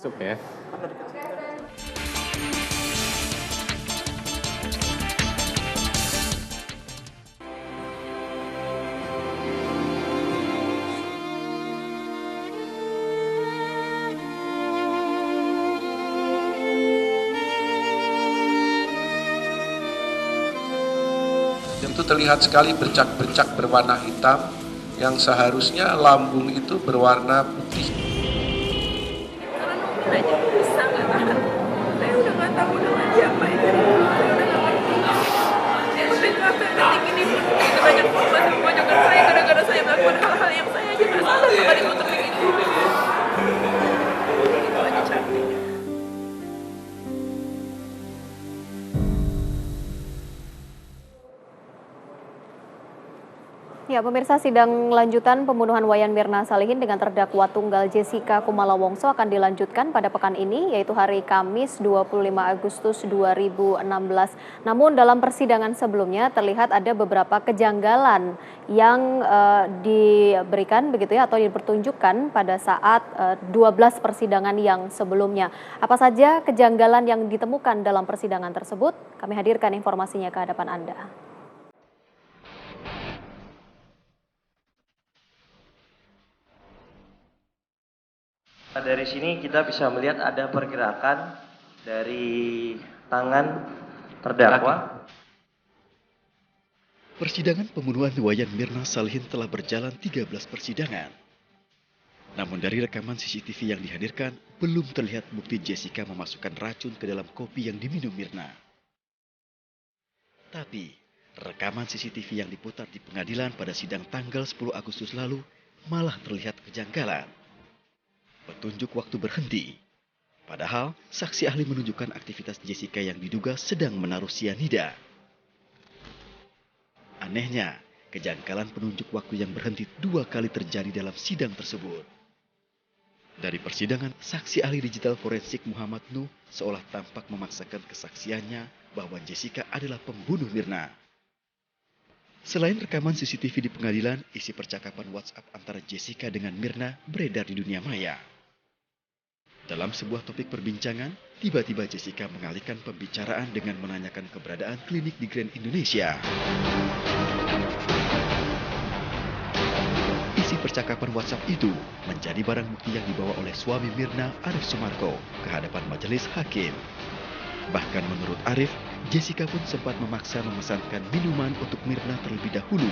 Masuk ya. Itu terlihat sekali bercak-bercak berwarna hitam yang seharusnya lambung itu berwarna putih. Karena nungguin aja bisa nggak tahan. Saya udah nggak tahu udah lagi apa ini. Saya udah nggak ngerti. Sampai sampai detik ini pun begitu banyak korban yang memojokkan saya gara-gara saya melakukan hal-hal yang saya aja nggak salah sama ditutup kayak gitu. Itu aja capeknya. Ya, pemirsa, sidang lanjutan pembunuhan Wayan Mirna Salihin dengan terdakwa tunggal Jessica Kumala Wongso akan dilanjutkan pada pekan ini, yaitu hari Kamis 25 Agustus 2016. Namun dalam persidangan sebelumnya terlihat ada beberapa kejanggalan yang diberikan begitu ya, atau dipertunjukkan pada saat 12 persidangan yang sebelumnya. Apa saja kejanggalan yang ditemukan dalam persidangan tersebut? Kami hadirkan informasinya ke hadapan Anda. Dari sini kita bisa melihat ada pergerakan dari tangan terdakwa. Persidangan pembunuhan Wayan Mirna Salihin telah berjalan 13 persidangan. Namun dari rekaman CCTV yang dihadirkan, belum terlihat bukti Jessica memasukkan racun ke dalam kopi yang diminum Mirna. Tapi, rekaman CCTV yang diputar di pengadilan pada sidang tanggal 10 Agustus lalu malah terlihat kejanggalan. Petunjuk waktu berhenti. Padahal, saksi ahli menunjukkan aktivitas Jessica yang diduga sedang menaruh sianida. Anehnya, kejanggalan penunjuk waktu yang berhenti 2 kali terjadi dalam sidang tersebut. Dari persidangan, saksi ahli digital forensik Muhammad Nuh seolah tampak memaksakan kesaksiannya bahwa Jessica adalah pembunuh Mirna. Selain rekaman CCTV di pengadilan, isi percakapan WhatsApp antara Jessica dengan Mirna beredar di dunia maya. Dalam sebuah topik perbincangan, tiba-tiba Jessica mengalihkan pembicaraan dengan menanyakan keberadaan klinik di Grand Indonesia. Isi percakapan WhatsApp itu menjadi barang bukti yang dibawa oleh suami Mirna, Arif Sumarko, ke hadapan majelis hakim. Bahkan menurut Arif, Jessica pun sempat memaksa memesankan minuman untuk Mirna terlebih dahulu.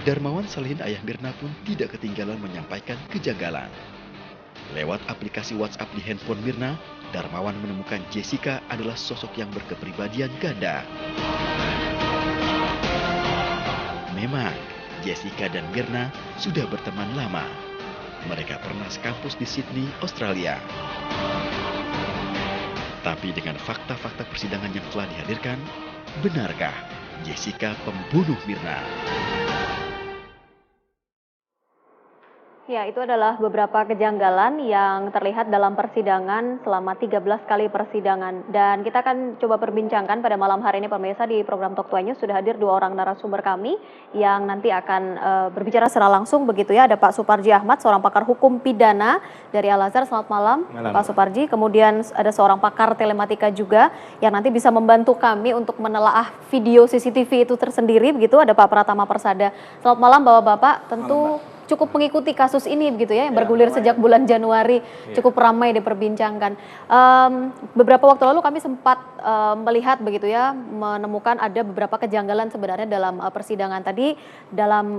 Darmawan Salihin, ayah Mirna, pun tidak ketinggalan menyampaikan kejanggalan. Lewat aplikasi WhatsApp di handphone Mirna, Darmawan menemukan Jessica adalah sosok yang berkepribadian ganda. Memang, Jessica dan Mirna sudah berteman lama. Mereka pernah sekampus di Sydney, Australia. Tapi dengan fakta-fakta persidangan yang telah dihadirkan, benarkah Jessica pembunuh Mirna? Ya, itu adalah beberapa kejanggalan yang terlihat dalam persidangan selama 13 kali persidangan. Dan kita akan coba perbincangkan pada malam hari ini pemirsa di program Talk Twenty News. Sudah hadir 2 orang narasumber kami yang nanti akan berbicara secara langsung begitu ya. Ada Pak Suparji Ahmad, seorang pakar hukum pidana dari Al-Azhar. Selamat malam, Pak Suparji. Kemudian ada seorang pakar telematika juga yang nanti bisa membantu kami untuk menelaah video CCTV itu tersendiri begitu. Ada Pak Pratama Persada. Selamat malam Bapak-bapak. Tentu cukup mengikuti kasus ini begitu ya, yang bergulir sejak bulan Januari, cukup ramai diperbincangkan. Beberapa waktu lalu kami sempat melihat begitu ya, menemukan ada beberapa kejanggalan sebenarnya dalam persidangan tadi. Dalam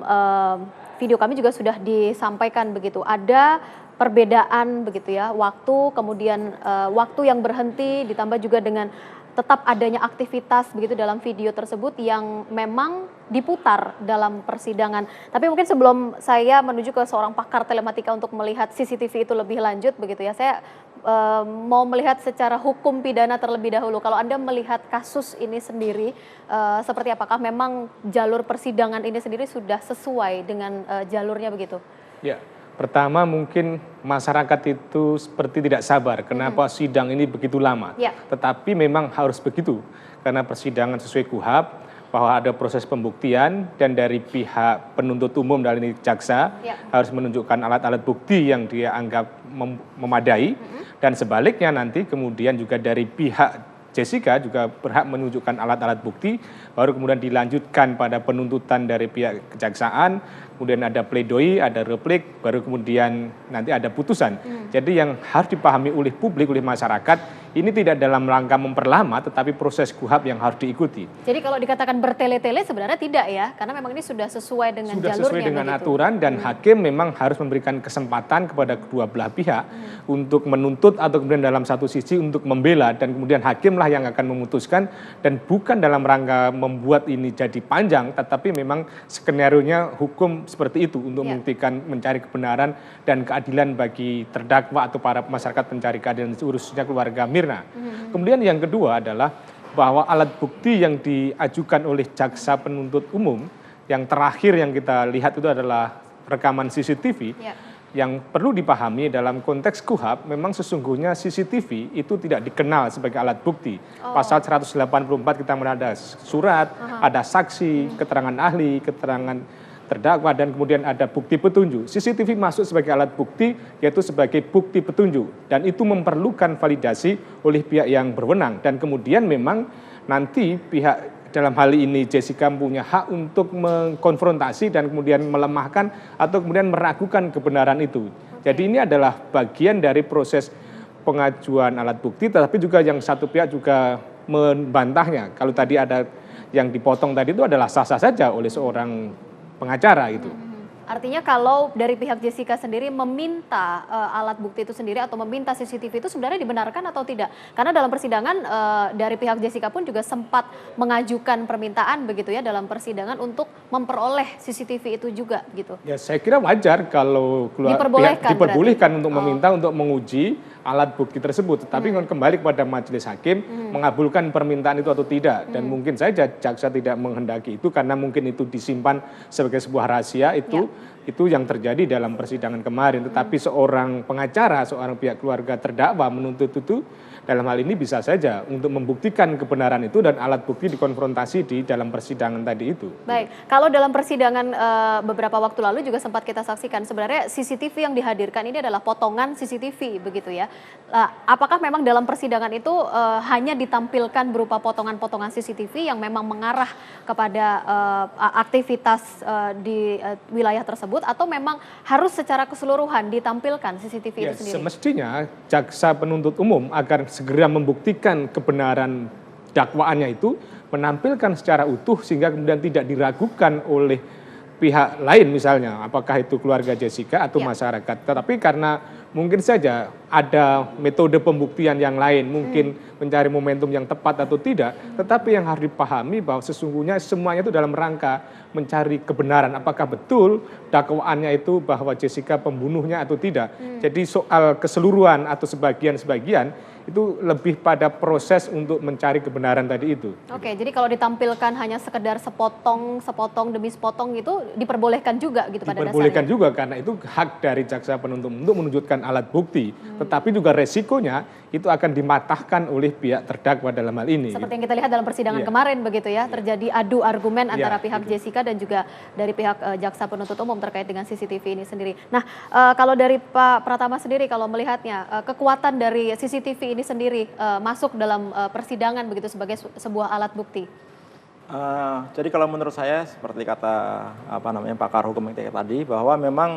video kami juga sudah disampaikan begitu, ada perbedaan begitu ya, waktu, kemudian waktu yang berhenti ditambah juga dengan tetap adanya aktivitas begitu dalam video tersebut yang memang diputar dalam persidangan. Tapi mungkin sebelum saya menuju ke seorang pakar telematika untuk melihat CCTV itu lebih lanjut begitu ya, saya mau melihat secara hukum pidana terlebih dahulu. Kalau Anda melihat kasus ini sendiri, seperti apakah memang jalur persidangan ini sendiri sudah sesuai dengan jalurnya begitu? Ya, pertama mungkin masyarakat itu seperti tidak sabar kenapa sidang ini begitu lama. Ya. Tetapi memang harus begitu karena persidangan sesuai KUHP bahwa ada proses pembuktian dan dari pihak penuntut umum dalam ini jaksa harus menunjukkan alat-alat bukti yang dia anggap memadai dan sebaliknya nanti kemudian juga dari pihak Jessica juga berhak menunjukkan alat-alat bukti, baru kemudian dilanjutkan pada penuntutan dari pihak kejaksaan, kemudian ada pledoi, ada replik, baru kemudian nanti ada putusan. Jadi yang harus dipahami oleh publik, oleh masyarakat, ini tidak dalam rangka memperlama, tetapi proses KUHAP yang harus diikuti. Jadi kalau dikatakan bertele-tele sebenarnya tidak ya, karena memang ini sudah sesuai dengan jalurnya. Sudah sesuai dengan aturan dan hakim memang harus memberikan kesempatan kepada kedua belah pihak untuk menuntut atau kemudian dalam satu sisi untuk membela dan kemudian hakimlah yang akan memutuskan dan bukan dalam rangka membuat ini jadi panjang, tetapi memang skenario-nya hukum seperti itu untuk membuktikan mencari kebenaran dan keadilan bagi terdakwa atau para masyarakat pencari keadilan khususnya keluarga Mirna. Kemudian yang kedua adalah bahwa alat bukti yang diajukan oleh jaksa penuntut umum yang terakhir yang kita lihat itu adalah rekaman CCTV. Yang perlu dipahami dalam konteks KUHAP memang sesungguhnya CCTV itu tidak dikenal sebagai alat bukti. Pasal 184 kita ada surat, ada saksi, keterangan ahli, keterangan terdakwa dan kemudian ada bukti petunjuk. CCTV masuk sebagai alat bukti yaitu sebagai bukti petunjuk dan itu memerlukan validasi oleh pihak yang berwenang dan kemudian memang nanti pihak dalam hal ini Jessica punya hak untuk mengkonfrontasi dan kemudian melemahkan atau kemudian meragukan kebenaran itu. Jadi ini adalah bagian dari proses pengajuan alat bukti tetapi juga yang satu pihak juga membantahnya. Kalau tadi ada yang dipotong tadi itu adalah sah-sah saja oleh seorang pengacara itu. Artinya kalau dari pihak Jessica sendiri meminta alat bukti itu sendiri atau meminta CCTV itu sebenarnya dibenarkan atau tidak? Karena dalam persidangan dari pihak Jessica pun juga sempat mengajukan permintaan begitu ya dalam persidangan untuk memperoleh CCTV itu juga gitu. Ya saya kira wajar kalau diperbolehkan untuk meminta untuk menguji alat bukti tersebut. Tetapi kembali kepada majelis hakim mengabulkan permintaan itu atau tidak. Dan mungkin saja jaksa tidak menghendaki itu karena mungkin itu disimpan sebagai sebuah rahasia itu yang terjadi dalam persidangan kemarin. Tetapi seorang pengacara, seorang pihak keluarga terdakwa menuntut itu dalam hal ini bisa saja untuk membuktikan kebenaran itu dan alat bukti dikonfrontasi di dalam persidangan tadi itu. Baik, kalau dalam persidangan beberapa waktu lalu juga sempat kita saksikan sebenarnya CCTV yang dihadirkan ini adalah potongan CCTV begitu ya. Apakah memang dalam persidangan itu hanya ditampilkan berupa potongan-potongan CCTV yang memang mengarah kepada aktivitas di wilayah tersebut atau memang harus secara keseluruhan ditampilkan CCTV itu sendiri? Semestinya jaksa penuntut umum agar segera membuktikan kebenaran dakwaannya itu menampilkan secara utuh sehingga kemudian tidak diragukan oleh pihak lain misalnya apakah itu keluarga Jessica atau masyarakat. Tetapi karena mungkin saja ada metode pembuktian yang lain, mungkin mencari momentum yang tepat atau tidak, tetapi yang harus dipahami bahwa sesungguhnya semuanya itu dalam rangka mencari kebenaran, apakah betul dakwaannya itu bahwa Jessica pembunuhnya atau tidak. Jadi soal keseluruhan atau sebagian-sebagian itu lebih pada proses untuk mencari kebenaran tadi itu. Oke, jadi kalau ditampilkan hanya sekedar sepotong demi sepotong itu diperbolehkan juga gitu pada dasarnya? Diperbolehkan juga karena itu hak dari jaksa penuntut untuk menunjukkan alat bukti. Tetapi juga resikonya itu akan dimatahkan oleh pihak terdakwa dalam hal ini. Seperti yang kita lihat dalam persidangan kemarin begitu ya, terjadi adu argumen antara pihak Jessica dan juga dari pihak jaksa penuntut umum terkait dengan CCTV ini sendiri. Nah, kalau dari Pak Pratama sendiri kalau melihatnya kekuatan dari CCTV ini sendiri masuk dalam persidangan begitu sebagai sebuah alat bukti. Jadi kalau menurut saya seperti kata pakar hukum yang tadi bahwa memang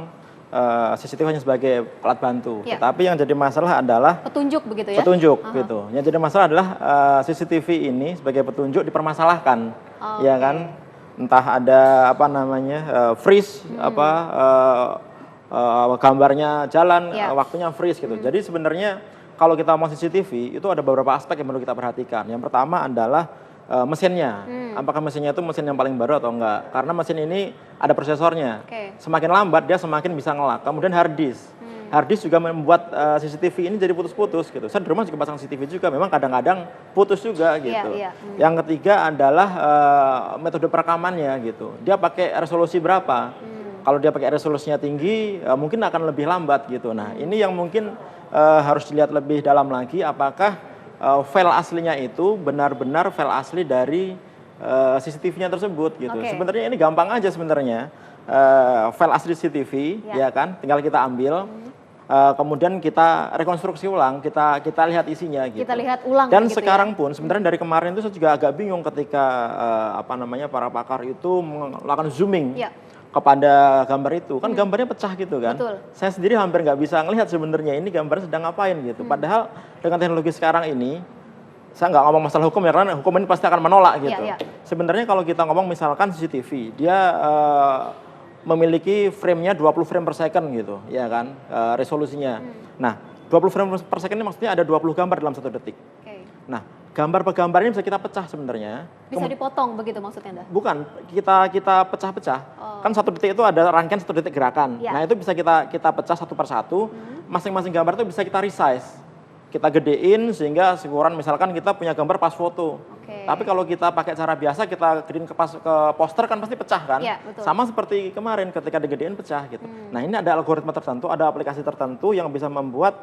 CCTV hanya sebagai alat bantu. Tetapi yang jadi masalah adalah petunjuk begitu ya. Petunjuk gitu. Yang jadi masalah adalah CCTV ini sebagai petunjuk dipermasalahkan. Ya kan? Entah ada freeze gambarnya jalan, waktunya freeze gitu. Jadi sebenarnya kalau kita mau CCTV itu ada beberapa aspek yang perlu kita perhatikan. Yang pertama adalah mesinnya. Apakah mesinnya itu mesin yang paling baru atau enggak? Karena mesin ini ada prosesornya. Semakin lambat dia semakin bisa ngelak. Kemudian hard disk. Hard disk juga membuat CCTV ini jadi putus-putus gitu. Saya di rumah juga pasang CCTV juga, memang kadang-kadang putus juga gitu. Yang ketiga adalah metode perekamannya gitu. Dia pakai resolusi berapa? Kalau dia pakai resolusinya tinggi, mungkin akan lebih lambat gitu. Nah, ini yang mungkin harus dilihat lebih dalam lagi apakah file aslinya itu benar-benar file asli dari CCTV-nya tersebut gitu. Oke. Sebenarnya ini gampang aja sebenarnya. File asli CCTV ya kan, tinggal kita ambil. Kemudian kita rekonstruksi ulang, kita lihat isinya gitu. Kita lihat ulang. Dan gitu sekarang ya? pun sebenarnya dari kemarin itu saya juga agak bingung ketika para pakar itu melakukan zooming kepada gambar itu, kan gambarnya pecah gitu kan. Betul. Saya sendiri hampir nggak bisa ngelihat sebenarnya ini gambar sedang ngapain gitu. Padahal dengan teknologi sekarang ini, saya nggak ngomong masalah hukum ya, karena hukum ini pasti akan menolak gitu. Sebenarnya kalau kita ngomong misalkan CCTV, dia memiliki frame-nya 20 frame per second gitu, ya kan, resolusinya. Nah, 20 frame per second ini maksudnya ada 20 gambar dalam 1 detik. Nah, gambar per gambar ini bisa kita pecah sebenarnya. Bisa dipotong begitu maksudnya, Anda? Bukan, kita pecah-pecah. Kan 1 detik itu ada rangkaian 1 detik gerakan. Nah, itu bisa kita pecah satu per satu. Masing-masing gambar itu bisa kita resize. Kita gedein sehingga ukuran misalkan kita punya gambar pas foto. Tapi kalau kita pakai cara biasa, kita gedein ke poster kan pasti pecah kan. Sama seperti kemarin ketika digedein pecah gitu. Nah, ini ada algoritma tertentu, ada aplikasi tertentu yang bisa membuat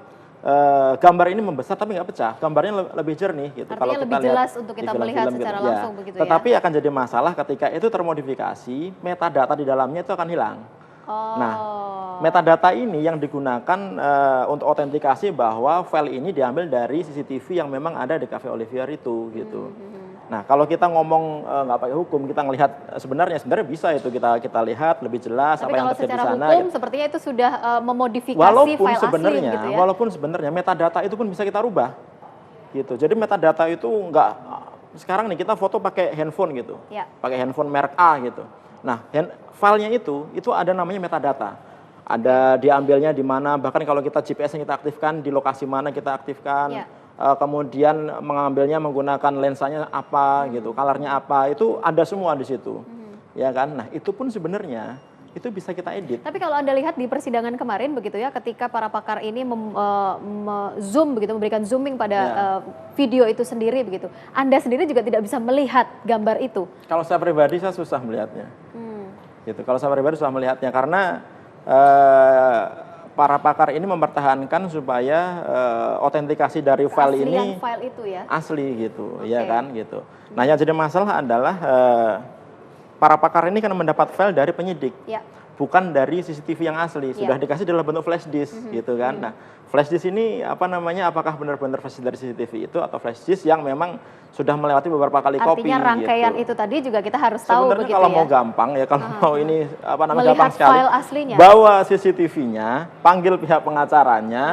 gambar ini membesar tapi nggak pecah. Gambarnya lebih jernih gitu. Artinya kalau kita lebih jelas lihat untuk kita di melihat film-film secara gitu. langsung begitu ya. Tetapi akan jadi masalah ketika itu termodifikasi, metadata di dalamnya itu akan hilang. Nah, metadata ini yang digunakan untuk autentikasi bahwa file ini diambil dari CCTV yang memang ada di Cafe Olivier itu gitu. Nah, kalau kita ngomong nggak pakai hukum, kita ngelihat sebenarnya bisa itu kita lihat lebih jelas. Tapi apa yang kalau terjadi di secara sana. hukum Gitu. sepertinya itu sudah memodifikasi file asli gitu ya. Walaupun sebenarnya metadata itu pun bisa kita rubah gitu. Jadi metadata itu nggak, sekarang nih kita foto pakai handphone gitu, pakai handphone merek A gitu. Nah, filenya itu ada namanya metadata. Ada diambilnya di mana, bahkan kalau kita GPS-nya kita aktifkan, di lokasi mana kita aktifkan, kemudian mengambilnya menggunakan lensanya apa gitu, colornya apa, itu ada semua di situ. Ya kan? Nah, itu pun sebenarnya itu bisa kita edit. Tapi kalau Anda lihat di persidangan kemarin begitu ya, ketika para pakar ini zoom begitu, memberikan zooming pada video itu sendiri begitu, Anda sendiri juga tidak bisa melihat gambar itu. Kalau saya pribadi saya susah melihatnya. Gitu. Kalau saya pribadi susah melihatnya karena para pakar ini mempertahankan supaya autentikasi dari file ini file itu ya asli gitu, ya kan gitu. Nah, yang jadi masalah adalah para pakar ini kan mendapat file dari penyidik, bukan dari CCTV yang asli. Sudah dikasih dalam bentuk flash disk, gitu kan. Nah, flash disk ini apakah benar-benar versi dari CCTV itu atau flash disk yang memang sudah melewati beberapa kali copy. Artinya rangkaian itu tadi juga kita harus tahu sebenarnya begitu kalau ya. mau gampang ya, kalau mau ini melihat gampang sekali. file aslinya. Bawa CCTV-nya, panggil pihak pengacaranya,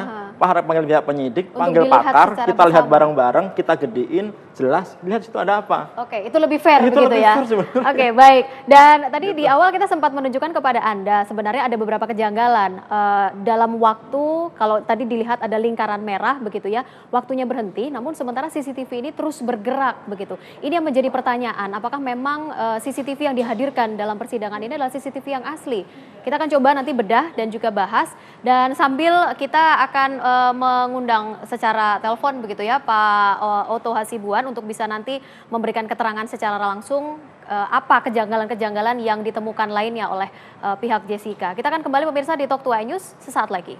panggil pihak penyidik, panggil pakar, kita lihat bareng-bareng, kita gedein, jelas, lihat situ ada apa. Oke, itu lebih fair itu begitu lebih ya. Fair Oke, baik. Dan tadi di awal kita sempat menunjukkan kepada Anda sebenarnya ada beberapa kejanggalan dalam waktu. Kalau tadi dilihat ada lingkaran merah begitu ya, waktunya berhenti, namun sementara CCTV ini terus bergerak begitu. Ini yang menjadi pertanyaan, apakah memang CCTV yang dihadirkan dalam persidangan ini adalah CCTV yang asli? Kita akan coba nanti bedah dan juga bahas, dan sambil kita akan mengundang secara telepon begitu ya Pak Otto Hasibuan untuk bisa nanti memberikan keterangan secara langsung apa kejanggalan-kejanggalan yang ditemukan lainnya oleh pihak Jessica. Kita akan kembali pemirsa di Talk to iNews sesaat lagi.